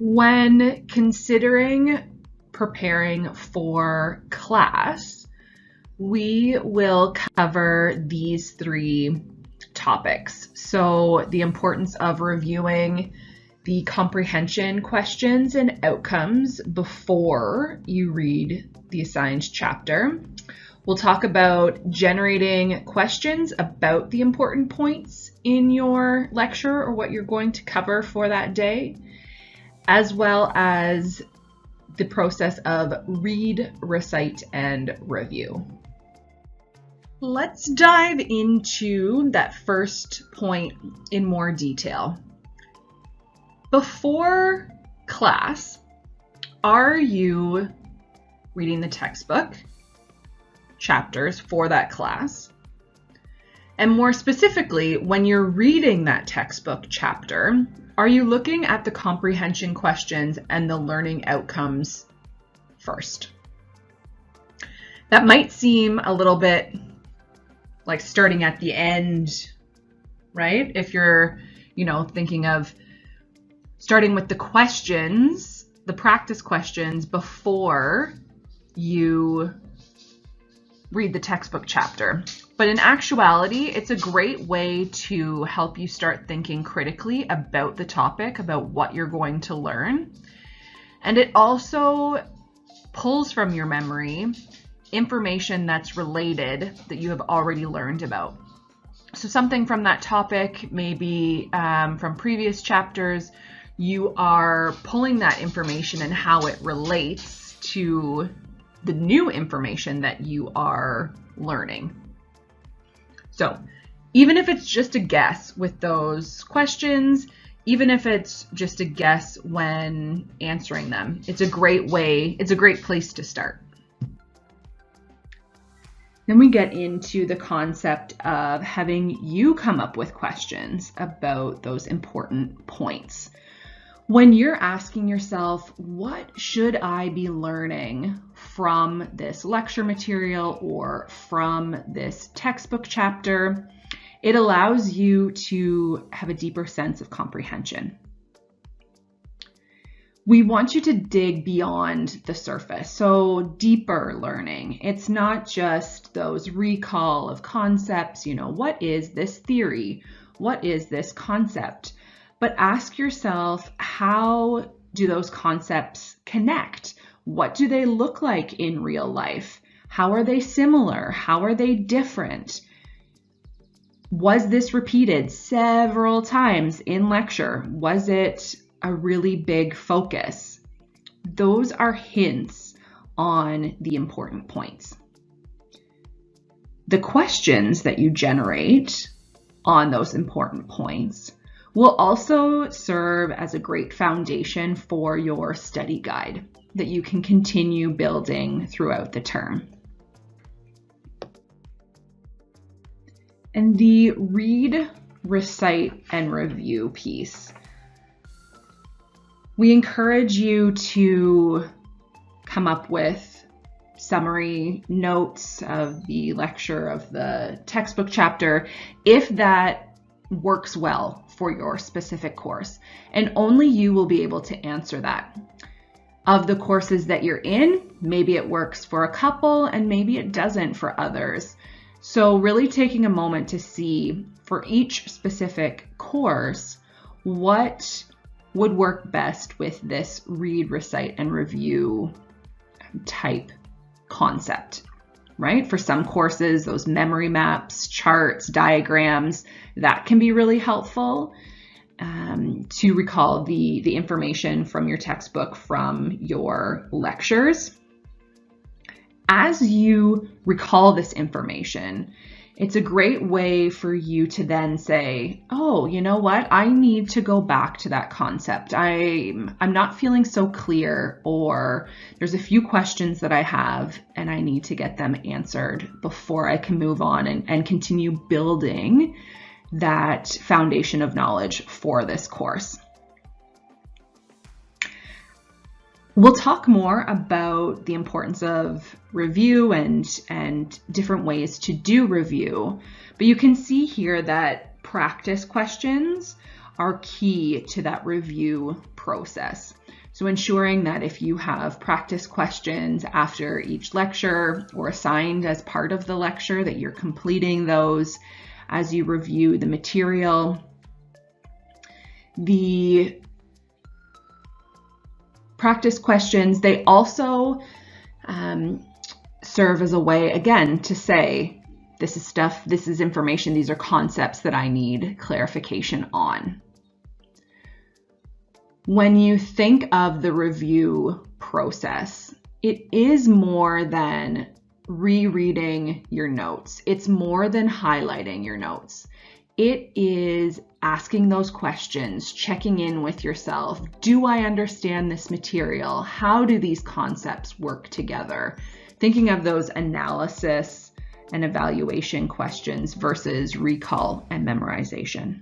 When considering preparing for class, we will cover these three topics. So the importance of reviewing the comprehension questions and outcomes before you read the assigned chapter. We'll talk about generating questions about the important points in your lecture or what you're going to cover for that day, as well as the process of read, recite, and review. Let's dive into that first point in more detail. Before class, are you reading the textbook chapters for that class? And more specifically, when you're reading that textbook chapter, are you looking at the comprehension questions and the learning outcomes first? That might seem a little bit like starting at the end, right? If you're, thinking of starting with the questions, the practice questions before you read the textbook chapter. But in actuality, it's a great way to help you start thinking critically about the topic, about what you're going to learn. And it also pulls from your memory information that's related that you have already learned about. So something from that topic, maybe from previous chapters, you are pulling that information and how it relates to the new information that you are learning. So even if it's just a guess with those questions, even if it's just a guess when answering them, it's a great place to start. Then we get into the concept of having you come up with questions about those important points. When you're asking yourself, what should I be learning from this lecture material or from this textbook chapter, it allows you to have a deeper sense of comprehension. We want you to dig beyond the surface, so deeper learning. It's not just those recall of concepts, what is this theory? What is this concept? But ask yourself, how do those concepts connect? What do they look like in real life? How are they similar? How are they different? Was this repeated several times in lecture? Was it a really big focus? Those are hints on the important points. The questions that you generate on those important points will also serve as a great foundation for your study guide that you can continue building throughout the term. And the read, recite, and review piece. We encourage you to come up with summary notes of the lecture, of the textbook chapter, if that works well for your specific course. And only you will be able to answer that. Of the courses that you're in, maybe it works for a couple and maybe it doesn't for others. So really taking a moment to see for each specific course, what would work best with this read, recite, and review type concept, right? For some courses, those memory maps, charts, diagrams, that can be really helpful to recall the information from your textbook, from your lectures. As you recall this information, it's a great way for you to then say, oh, you know what? I need to go back to that concept. I'm not feeling so clear, or there's a few questions that I have and I need to get them answered before I can move on and continue building that foundation of knowledge for this course. We'll talk more about the importance of review and different ways to do review, but you can see here that practice questions are key to that review process. So ensuring that if you have practice questions after each lecture or assigned as part of the lecture, that you're completing those as you review the material. The practice questions, they also serve as a way, again, to say, this is stuff, this is information, these are concepts that I need clarification on. When you think of the review process, it is more than rereading your notes. It's more than highlighting your notes. It is asking those questions, checking in with yourself. Do I understand this material? How do these concepts work together? Thinking of those analysis and evaluation questions versus recall and memorization.